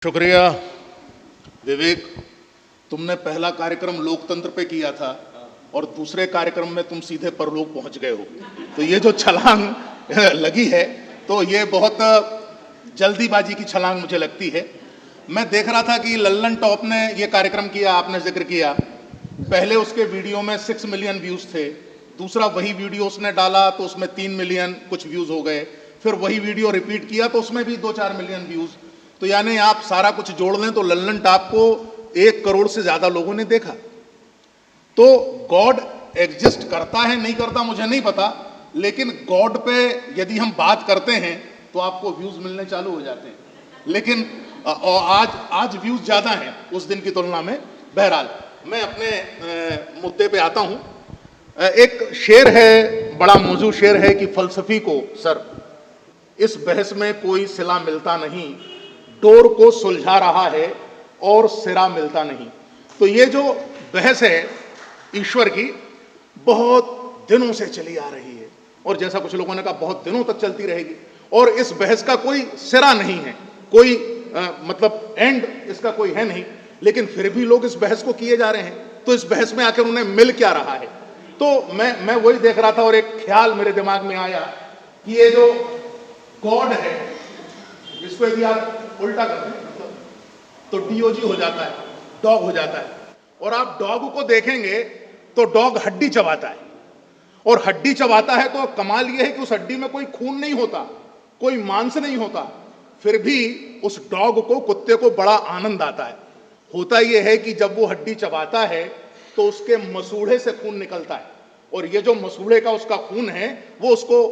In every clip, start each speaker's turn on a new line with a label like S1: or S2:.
S1: शुक्रिया विवेक। तुमने पहला कार्यक्रम लोकतंत्र पे किया था और दूसरे कार्यक्रम में तुम सीधे परलोक पहुंच गए हो। तो ये जो छलांग लगी है तो ये बहुत जल्दीबाजी की छलांग मुझे लगती है। मैं देख रहा था कि लल्लन टॉप ने ये कार्यक्रम किया, आपने जिक्र किया। पहले उसके वीडियो में 6 मिलियन व्यूज थे, दूसरा वही वीडियो उसने डाला तो उसमें 3 मिलियन कुछ व्यूज हो गए, फिर वही वीडियो रिपीट किया तो उसमें भी 2-4 मिलियन व्यूज। तो यानी आप सारा कुछ जोड़ लें तो लल्लन टॉप को 1 करोड़ से ज्यादा लोगों ने देखा। तो गॉड एग्जिस्ट करता है नहीं करता मुझे नहीं पता, लेकिन गॉड पे यदि हम बात करते हैं तो आपको व्यूज मिलने चालू हो जाते हैं। लेकिन आज व्यूज ज्यादा हैं उस दिन की तुलना में। बहरहाल मैं अपने मुद्दे पे आता हूं। एक शेर है, बड़ा मौजूद शेर है कि फलसफी को सर इस बहस में कोई सिला मिलता नहीं, डोर को सुलझा रहा है और सिरा मिलता नहीं। तो ये जो बहस है ईश्वर की बहुत दिनों से चली आ रही है और जैसा कुछ लोगों ने कहा बहुत दिनों तक चलती रहेगी और इस बहस का कोई सिरा नहीं है, कोई मतलब एंड इसका कोई है नहीं, लेकिन फिर भी लोग इस बहस को किए जा रहे हैं। तो इस बहस में आखिर उन्हें मिल क्या रहा है? तो मैं वही देख रहा था और एक ख्याल मेरे दिमाग में आया कि ये जो गॉड है इसको यदि आप उल्टा कर दें तो डीओजी हो जाता है, डॉग हो जाता है। और आप डॉग को देखेंगे तो डॉग हड्डी चबाता है और हड्डी चबाता है तो कमाल यह है कि उस हड्डी में कोई खून नहीं होता, कोई मांस नहीं होता, फिर भी उस डॉग को, कुत्ते को बड़ा आनंद आता है। होता यह है कि जब वो हड्डी चबाता है तो उसके मसूड़े से खून निकलता है और ये जो मसूड़े का उसका खून है वो उसको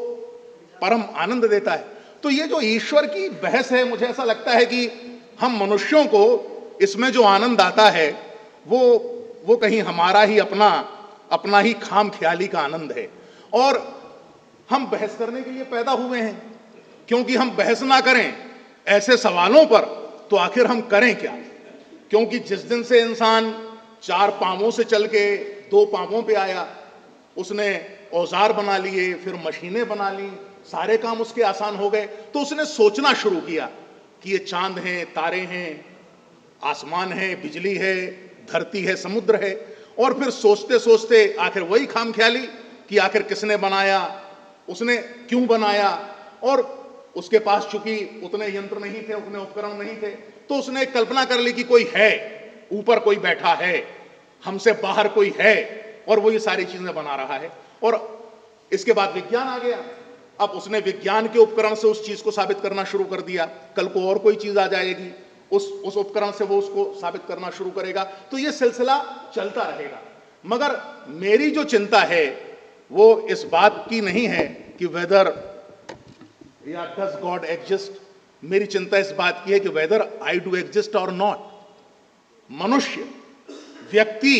S1: परम आनंद देता है। तो ये जो ईश्वर की बहस है, मुझे ऐसा लगता है कि हम मनुष्यों को इसमें जो आनंद आता है वो कहीं हमारा ही अपना ही खाम ख्याली का आनंद है। और हम बहस करने के लिए पैदा हुए हैं, क्योंकि हम बहस ना करें ऐसे सवालों पर तो आखिर हम करें क्या? क्योंकि जिस दिन से इंसान 4 पांवों से चल के 2 पांवों पे आया, उसने औजार बना लिए, फिर मशीनें बना ली, सारे काम उसके आसान हो गए, तो उसने सोचना शुरू किया कि ये चांद हैं, तारे हैं, आसमान है, बिजली है, धरती है, समुद्र है। और फिर सोचते सोचते आखिर वही खामख्याली कि आखिर किसने बनाया, उसने क्यों बनाया। और उसके पास चूंकि उतने यंत्र नहीं थे, उतने उपकरण नहीं थे, तो उसने एक कल्पना कर ली कि कोई है, ऊपर कोई बैठा है, हमसे बाहर कोई है और वो ये सारी चीजें बना रहा है। और इसके बाद विज्ञान आ गया। अब उसने विज्ञान के उपकरण से उस चीज को साबित करना शुरू कर दिया, कल को और कोई चीज आ जाएगी, उस उपकरण से वो उसको साबित करना शुरू करेगा। तो ये सिलसिला चलता रहेगा। मगर मेरी जो चिंता है वो इस बात की नहीं है कि वेदर या डज गॉड एग्जिस्ट। मेरी चिंता इस बात की है कि वेदर आई डू एग्जिस्ट और नॉट। मनुष्य, व्यक्ति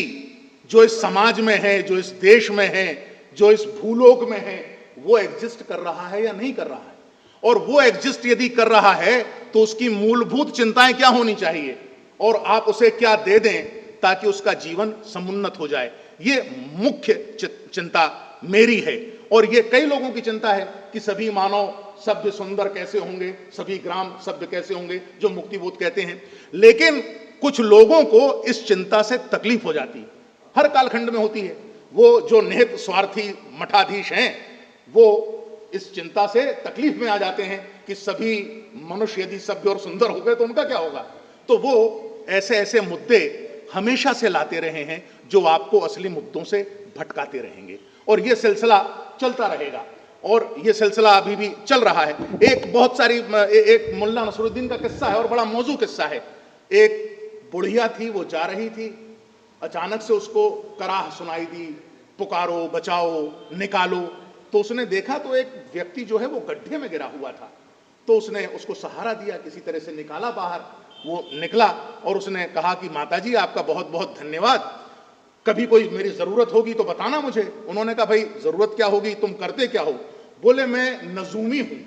S1: जो इस समाज में है, जो इस देश में है, जो इस भूलोक में है, वो एग्जिस्ट कर रहा है या नहीं कर रहा है। और वो एग्जिस्ट यदि कर रहा है तो उसकी मूलभूत चिंताएं क्या होनी चाहिए और आप उसे क्या दे दें ताकि उसका जीवन समुन्नत हो जाए। ये मुख्य चिंता मेरी है और ये कई लोगों की चिंता है कि सभी मानव सभ्य सुंदर कैसे होंगे, सभी ग्राम सभ्य कैसे होंगे, जो मुक्तिबोध कहते हैं। लेकिन कुछ लोगों को इस चिंता से तकलीफ हो जाती है, हर कालखंड में होती है। वो जो निहित स्वार्थी मठाधीश हैं वो इस चिंता से तकलीफ में आ जाते हैं कि सभी मनुष्य यदि सभ्य और सुंदर हो गए तो उनका क्या होगा। तो वो ऐसे ऐसे मुद्दे हमेशा से लाते रहे हैं जो आपको असली मुद्दों से भटकाते रहेंगे और ये सिलसिला चलता रहेगा और ये सिलसिला अभी भी चल रहा है। एक बहुत सारी एक मुल्ला नसरुद्दीन का किस्सा है और बड़ा मौजू किस्सा है। एक बुढ़िया थी, वो जा रही थी, अचानक से उसको कराह सुनाई दी, पुकारो, बचाओ, निकालो। तो उसने देखा तो एक व्यक्ति जो है वो गड्ढे में गिरा हुआ था। तो उसने उसको सहारा दिया, किसी तरह से निकाला बाहर। वो निकला और उसने कहा कि माताजी आपका बहुत बहुत धन्यवाद, कभी कोई मेरी जरूरत होगी तो बताना मुझे। उन्होंने कहा भाई जरूरत क्या होगी, तुम करते क्या हो? बोले मैं नजूमी हूं,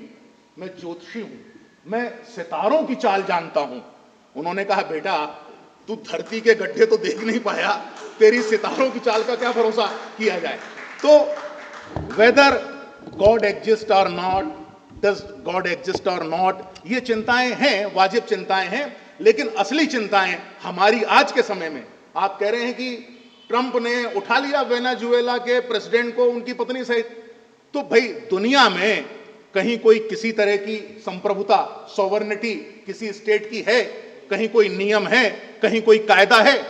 S1: मैं ज्योतिषी हूं, मैं सितारों की चाल जानता हूं। उन्होंने कहा बेटा तू धरती के गड्ढे तो देख नहीं पाया, तेरी सितारों की चाल का क्या भरोसा किया जाए। तो वेदर गॉड एग्जिस्ट और नॉट, डज गॉड एग्जिस्ट और नॉट, ये चिंताएं हैं, वाजिब चिंताएं हैं, लेकिन असली चिंताएं हमारी आज के समय में, आप कह रहे हैं कि ट्रंप ने उठा लिया वेनेजुएला के प्रेसिडेंट को उनकी पत्नी सहित, तो भाई दुनिया में कहीं कोई किसी तरह की संप्रभुता, सॉवरेनिटी किसी स्टेट की है? कहीं कोई नियम है? कहीं कोई कायदा है?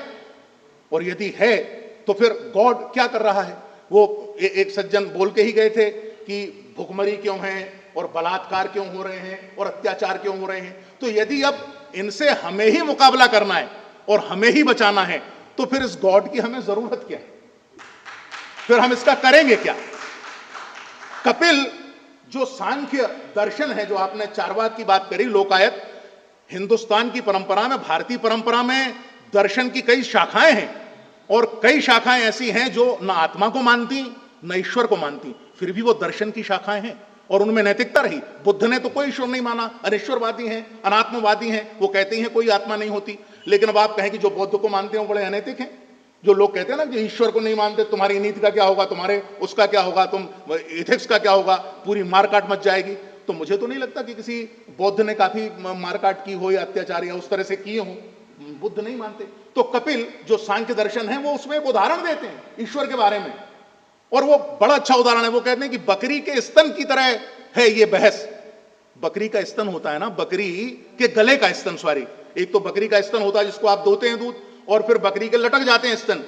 S1: और यदि है तो फिर गॉड क्या कर रहा है? वो एक सज्जन बोल के ही गए थे कि भुखमरी क्यों है और बलात्कार क्यों हो रहे हैं और अत्याचार क्यों हो रहे हैं। तो यदि अब इनसे हमें ही मुकाबला करना है और हमें ही बचाना है, तो फिर इस गॉड की हमें जरूरत क्या है? फिर हम इसका करेंगे क्या? कपिल जो सांख्य दर्शन है, जो आपने चारवाक की बात करी, लोकायत, हिंदुस्तान की परंपरा में, भारतीय परंपरा में दर्शन की कई शाखाएं हैं और कई शाखाएं ऐसी हैं जो न आत्मा को मानती न ईश्वर को मानती, फिर भी वो दर्शन की शाखाएं हैं और उनमें नैतिकता रही। बुद्ध ने तो कोई ईश्वर नहीं माना, अनिश्वरवादी हैं, अनात्मवादी हैं, वो कहते हैं कोई आत्मा नहीं होती। लेकिन अब आप कहें कि जो बौद्ध को मानते हैं वो बड़े अनैतिक हैं। जो लोग कहते हैं ना कि ईश्वर को नहीं मानते, तुम्हारी नीति का क्या होगा, तुम्हारे उसका क्या होगा, तुम एथिक्स का क्या होगा, पूरी मारकाट मच जाएगी। तो मुझे तो नहीं लगता कि किसी बौद्ध ने काफी मारकाट की हो या अत्याचार या उस तरह से किए हो, बुद्ध नहीं मानते। तो कपिल जो सांख्य दर्शन है वो उसमें एक उदाहरण देते हैं ईश्वर के बारे में, और वो बड़ा अच्छा उदाहरण है। वो कहते हैं कि बकरी के स्तन की तरह है ये बहस। बकरी का स्तन होता है ना, बकरी के गले का स्तन, सॉरी, एक तो बकरी का स्तन होता है जिसको आप दोते हैं दूध, और फिर बकरी के लटक जाते हैं स्तन।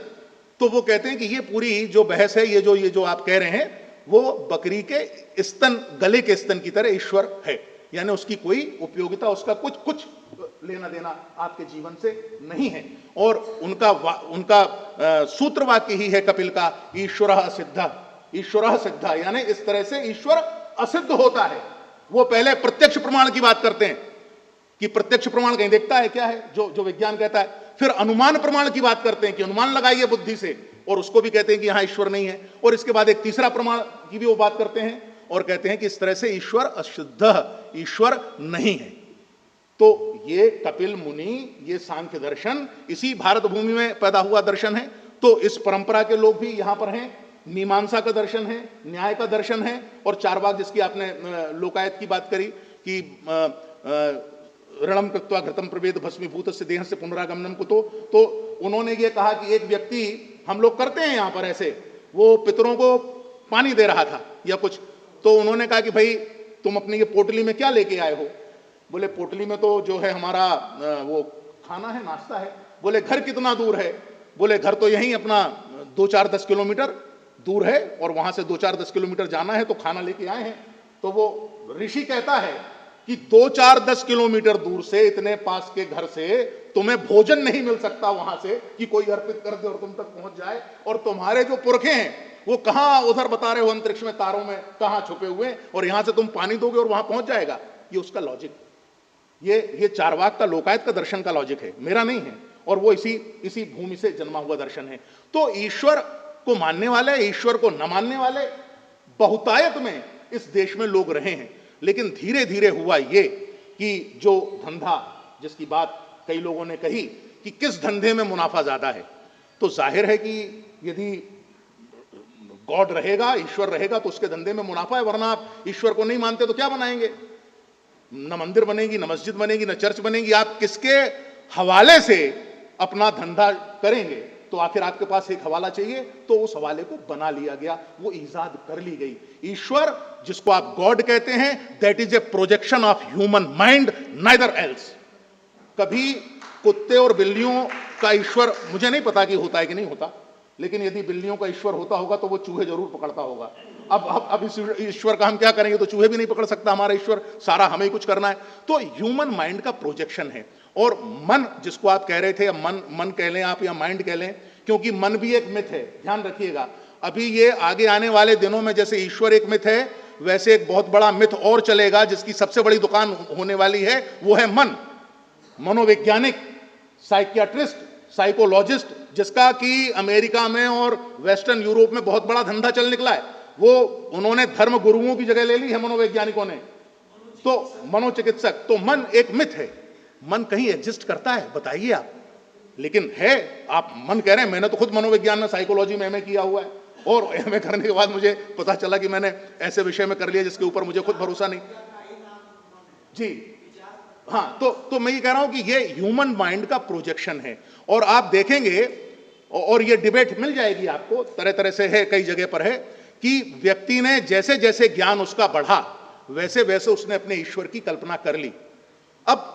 S1: तो वो कहते हैं कि ये पूरी जो बहस है, ये जो आप कह रहे हैं, वो बकरी के स्तन, गले के स्तन की तरह ईश्वर है, यानी उसकी कोई उपयोगिता, उसका कुछ लेना देना आपके जीवन से नहीं है। और उनका सूत्र वाक्य ही है कपिल का, ईश्वरः सिद्धः, ईश्वरः सिद्धः, यानी इस तरह से ईश्वर असिद्ध होता है। वो पहले प्रत्यक्ष प्रमाण की बात करते हैं कि प्रत्यक्ष प्रमाण कहीं देखता है क्या है जो विज्ञान कहता है। फिर अनुमान प्रमाण की बात करते हैं कि अनुमान लगाइए बुद्धि से, और उसको भी कहते हैं कि यहां ईश्वर नहीं है। और इसके बाद एक तीसरा प्रमाण की भी वो बात करते हैं और कहते हैं कि इस तरह से ईश्वर अशुद्ध, ईश्वर नहीं है। तो ये कपिल मुनि, ये सांख्य दर्शन इसी भारत भूमि में पैदा हुआ दर्शन है। तो इस परंपरा के लोग भी यहां पर हैं। मीमांसा का दर्शन है, न्याय का दर्शन है, और चारवाक जिसकी आपने लोकायत की बात करी कि ऋणम कृत्वा घृतम प्रवेद भस्मीभूत से देह से पुनरागमनम को, तो उन्होंने ये कहा कि एक व्यक्ति, हम लोग करते हैं यहाँ पर ऐसे, वो पितरों को पानी दे रहा था या कुछ, तो उन्होंने कहा कि भाई तुम अपनी ये पोटली में क्या लेके आए हो? बोले पोटली में तो जो है हमारा वो खाना है, नाश्ता है। बोले घर कितना दूर है? बोले घर तो यहीं अपना 2-4-10 किलोमीटर दूर है, और वहां से 2-4-10 किलोमीटर जाना है, तो खाना लेके आए हैं। तो वो ऋषि कहता है कि 2-4-10 किलोमीटर दूर से, इतने पास के घर से तुम्हें भोजन नहीं मिल सकता वहां से कि कोई अर्पित कर दे और तुम तक पहुंच जाए, और तुम्हारे जो पुरखे हैं वो कहां उधर बता रहे हो अंतरिक्ष में, तारों में कहां छुपे हुए, और यहां से तुम पानी दोगे और वहां पहुंच जाएगा। ये उसका लॉजिक, ये चारवाक का, लोकायत का दर्शन का लॉजिक है, मेरा नहीं है, और वो इसी भूमि से जन्मा हुआ दर्शन है। तो ईश्वर को मानने वाले, ईश्वर को न मानने वाले बहुतायत में इस देश में लोग रहे हैं। लेकिन धीरे धीरे हुआ ये कि जो धंधा, जिसकी बात कई लोगों ने कही कि किस धंधे में मुनाफा ज्यादा है, तो जाहिर है कि यदि गॉड रहेगा, ईश्वर रहेगा, तो उसके धंधे में मुनाफा है। वरना आप ईश्वर को नहीं मानते तो क्या बनाएंगे? न मंदिर बनेगी, न मस्जिद बनेगी, न चर्च बनेगी। आप किसके हवाले से अपना धंधा करेंगे? तो आखिर आपके पास एक हवाला चाहिए, तो उस हवाले को बना लिया गया, वो ईजाद कर ली गई। ईश्वर, जिसको आप गॉड कहते हैं, that is a projection of human mind, neither else. कभी कुत्ते और बिल्लियों का ईश्वर, मुझे नहीं पता कि होता है कि नहीं होता, लेकिन यदि बिल्लियों का ईश्वर होता होगा तो वो चूहे जरूर पकड़ता होगा। अब इस ईश्वर का हम क्या करेंगे? तो चूहे भी नहीं पकड़ सकता हमारा ईश्वर, सारा हमें ही कुछ करना है। तो ह्यूमन माइंड का प्रोजेक्शन है। और मन, जिसको आप कह रहे थे, मन कह लें आप या माइंड कह लें, क्योंकि मन भी एक मिथ है, ध्यान रखिएगा। अभी ये आगे आने वाले दिनों में जैसे ईश्वर एक मिथ है, वैसे एक बहुत बड़ा मिथ और चलेगा, जिसकी सबसे बड़ी दुकान होने वाली है, वो है मन। मनोवैज्ञानिक, साइकियाट्रिस्ट, साइकोलॉजिस्ट, जिसका कि अमेरिका में और वेस्टर्न यूरोप में बहुत बड़ा धंधा चल निकला है, वो उन्होंने धर्म गुरुओं की जगह ले ली है मनोवैज्ञानिकों ने। तो मनोचिकित्सक, तो मन एक मिथ है। मन कहीं एग्जिस्ट करता है? बताइए आप। लेकिन है, आप मन कह रहे हैं। मैंने तो खुद मनोविज्ञान में, साइकोलॉजी में एमए किया हुआ है, और एमए करने के बाद मुझे पता चला कि मैंने ऐसे विषय में कर लिया जिसके ऊपर मुझे खुद भरोसा नहीं। जी हाँ, तो मैं ये कह रहा हूं कि ये ह्यूमन माइंड का प्रोजेक्शन है। और आप देखेंगे, और ये डिबेट मिल जाएगी आपको, तरह तरह से है, कई जगह पर है, कि व्यक्ति ने जैसे जैसे ज्ञान उसका बढ़ा वैसे वैसे उसने अपने ईश्वर की कल्पना कर ली। अब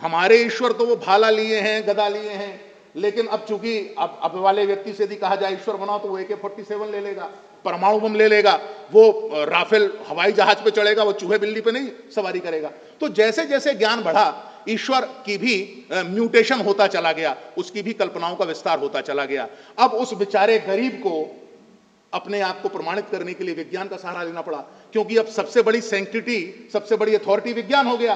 S1: हमारे ईश्वर तो वो भाला लिए हैं, गदा लिए हैं, लेकिन अब चूंकि अब वाले व्यक्ति से यदि कहा जाए ईश्वर बनाओ तो वो AK-47 ले लेगा, परमाणु बम ले लेगा, वो राफेल हवाई जहाज पे चढ़ेगा, वो चूहे बिल्ली पे नहीं सवारी करेगा। तो जैसे जैसे ज्ञान बढ़ा ईश्वर की भी म्यूटेशन होता चला गया, उसकी भी कल्पनाओं का विस्तार होता चला गया। अब उस बेचारे गरीब को अपने आप को प्रमाणित करने के लिए विज्ञान का सहारा लेना पड़ा, क्योंकि अब सबसे बड़ी सैंक्टिटी, सबसे बड़ी अथॉरिटी विज्ञान हो गया।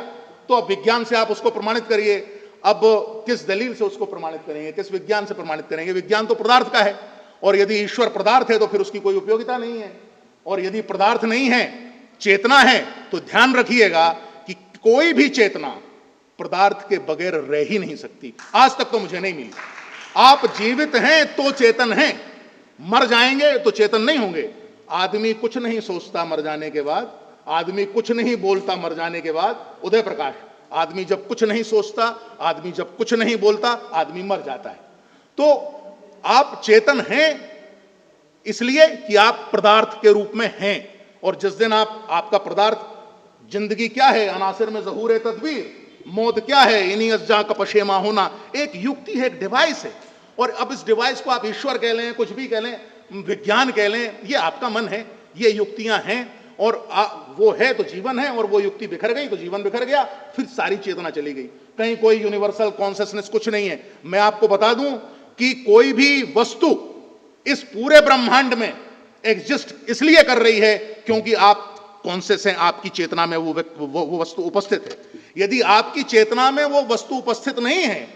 S1: तो अब विज्ञान से आप उसको प्रमाणित करिए। अब किस दलील से उसको प्रमाणित करेंगे, किस विज्ञान से प्रमाणित करेंगे? विज्ञान तो पदार्थ का है, और यदि ईश्वर पदार्थ है तो फिर उसकी कोई उपयोगिता नहीं है। और यदि पदार्थ नहीं है, चेतना है, तो ध्यान रखिएगा कि कोई भी चेतना पदार्थ के बगैर रह ही नहीं सकती। आज तक तो मुझे नहीं मिली। आप जीवित हैं तो चेतन हैं, मर जाएंगे तो चेतन नहीं होंगे। आदमी कुछ नहीं सोचता मर जाने के बाद, आदमी कुछ नहीं बोलता मर जाने के बाद। उदय प्रकाश, आदमी जब कुछ नहीं सोचता, आदमी जब कुछ नहीं बोलता, आदमी मर जाता है। तो आप चेतन हैं इसलिए कि आप पदार्थ के रूप में हैं, और जिस दिन आपका पदार्थ, जिंदगी क्या है, अनासिर में ज़हूर है तदबीर, मौत क्या है, इन्हीं अज्जा का पशेमा होना, एक युक्ति है, एक डिवाइस है। और अब इस डिवाइस को आप ईश्वर कह लें, कुछ भी कह लें, विज्ञान कह लें, ये आपका मन है, ये युक्तियां हैं, और वो है तो जीवन है, और वो युक्ति बिखर गई तो जीवन बिखर गया, फिर सारी चेतना चली गई। कहीं कोई यूनिवर्सल कॉन्शियसनेस कुछ नहीं है। मैं आपको बता दूं कि कोई भी वस्तु इस पूरे ब्रह्मांड में एग्जिस्ट इसलिए कर रही है क्योंकि आप कॉन्शियस हैं, आपकी चेतना में वो वस्तु उपस्थित है। यदि आपकी चेतना में वो वस्तु उपस्थित नहीं है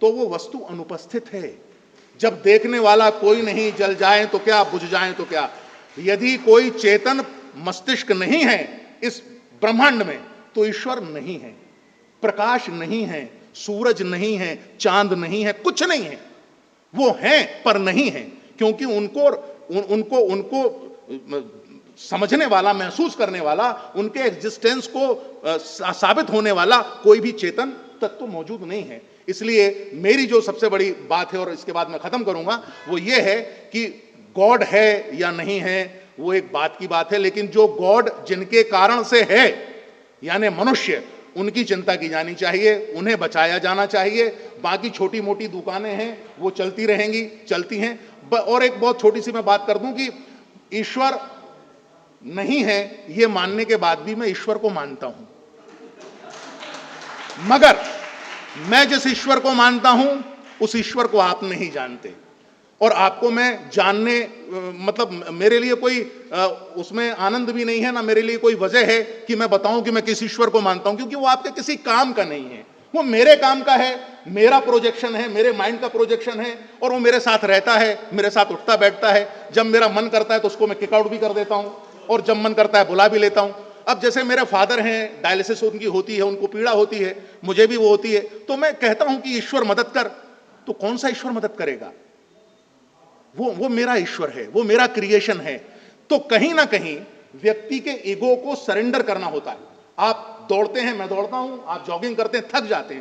S1: तो वो वस्तु अनुपस्थित है। जब देखने वाला कोई नहीं, जल जाए तो क्या, बुझ जाए तो क्या। यदि कोई चेतन मस्तिष्क नहीं है इस ब्रह्मांड में तो ईश्वर नहीं है, प्रकाश नहीं है, सूरज नहीं है, चांद नहीं है, कुछ नहीं है। वो हैं पर नहीं है, क्योंकि उनको समझने वाला, महसूस करने वाला, उनके एग्जिस्टेंस को साबित होने वाला कोई भी चेतन तत्व मौजूद नहीं है। इसलिए मेरी जो सबसे बड़ी बात है, और इसके बाद मैं खत्म करूंगा, वो ये है कि गॉड है या नहीं है वो एक बात की बात है, लेकिन जो गॉड जिनके कारण से है, यानी मनुष्य, उनकी चिंता की जानी चाहिए, उन्हें बचाया जाना चाहिए। बाकी छोटी मोटी दुकानें हैं वो चलती रहेंगी, चलती हैं। और एक बहुत छोटी सी मैं बात कर दूं कि ईश्वर नहीं है ये मानने के बाद भी मैं ईश्वर को मानता हूं, मगर मैं जिस ईश्वर को मानता हूं उस ईश्वर को आप नहीं जानते, और आपको मैं जानने, मतलब मेरे लिए कोई उसमें आनंद भी नहीं है, ना मेरे लिए कोई वजह है कि मैं बताऊं कि मैं किस ईश्वर को मानता हूं, क्योंकि वो आपके किसी काम का नहीं है। वो मेरे काम का है, मेरा प्रोजेक्शन है, मेरे माइंड का प्रोजेक्शन है, और वो मेरे साथ रहता है, मेरे साथ उठता बैठता है। जब मेरा मन करता है तो उसको मैं किक आउट भी कर देता हूं, और जब मन करता है बुला भी लेता हूं। अब जैसे मेरे फादर हैं, डायलिसिस उनकी होती है, उनको पीड़ा होती है, मुझे भी वो होती है, तो मैं कहता हूं कि ईश्वर मदद कर, तो कौन सा ईश्वर मदद करेगा? वो मेरा ईश्वर है, वो मेरा क्रिएशन है। तो कहीं ना कहीं व्यक्ति के ईगो को सरेंडर करना होता है। आप दौड़ते हैं, मैं दौड़ता हूं, आप जॉगिंग करते हैं, थक जाते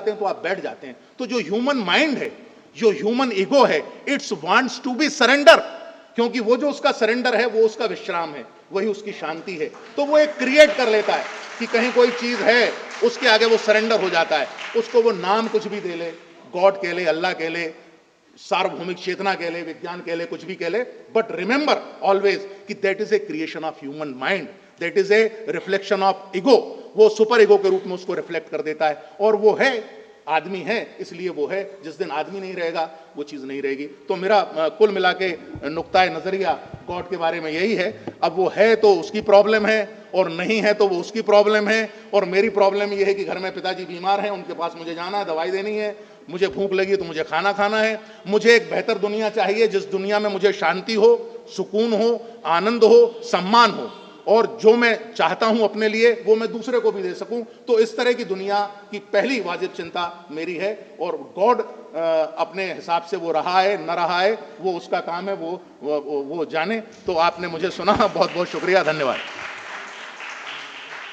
S1: हैं तो आप बैठ जाते हैं। तो जो ह्यूमन माइंड है, जो ह्यूमन ईगो है, it's wants to be surrender, क्योंकि वो जो उसका सरेंडर है वो उसका विश्राम है, वही उसकी शांति है। तो वो एक क्रिएट कर लेता है कि कहीं कोई चीज है, उसके आगे वो सरेंडर हो जाता है। उसको वो नाम कुछ भी दे ले, गॉड कह ले, अल्लाह कह ले, सार्वभौमिक चेतना कह ले, विज्ञान कह ले, कुछ भी कह ले, बट रिमेंबर ऑलवेज कि that is a creation of human mind, that is a reflection of ego. वो सुपर ईगो के रूप में उसको रिफ्लेक्ट कर देता है, और वो है, आदमी है इसलिए वो है। जिस दिन आदमी नहीं रहेगा वो चीज नहीं रहेगी। तो मेरा कुल मिला के नुक्ताए नजरिया गॉड के बारे में यही है। अब वो है तो उसकी प्रॉब्लम है, और नहीं है तो वो उसकी प्रॉब्लम है। और मेरी प्रॉब्लम ये है कि घर में पिताजी बीमार हैं, उनके पास मुझे जाना है, दवाई देनी है, मुझे भूख लगी तो मुझे खाना खाना है। मुझे एक बेहतर दुनिया चाहिए जिस दुनिया में मुझे शांति हो, सुकून हो, आनंद हो, सम्मान हो, और जो मैं चाहता हूं अपने लिए वो मैं दूसरे को भी दे सकूं। तो इस तरह की दुनिया की पहली वाजिब चिंता मेरी है। और गॉड अपने हिसाब से वो रहा है न रहा है वो उसका काम है, वो जाने। तो आपने मुझे सुना, बहुत बहुत शुक्रिया, धन्यवाद।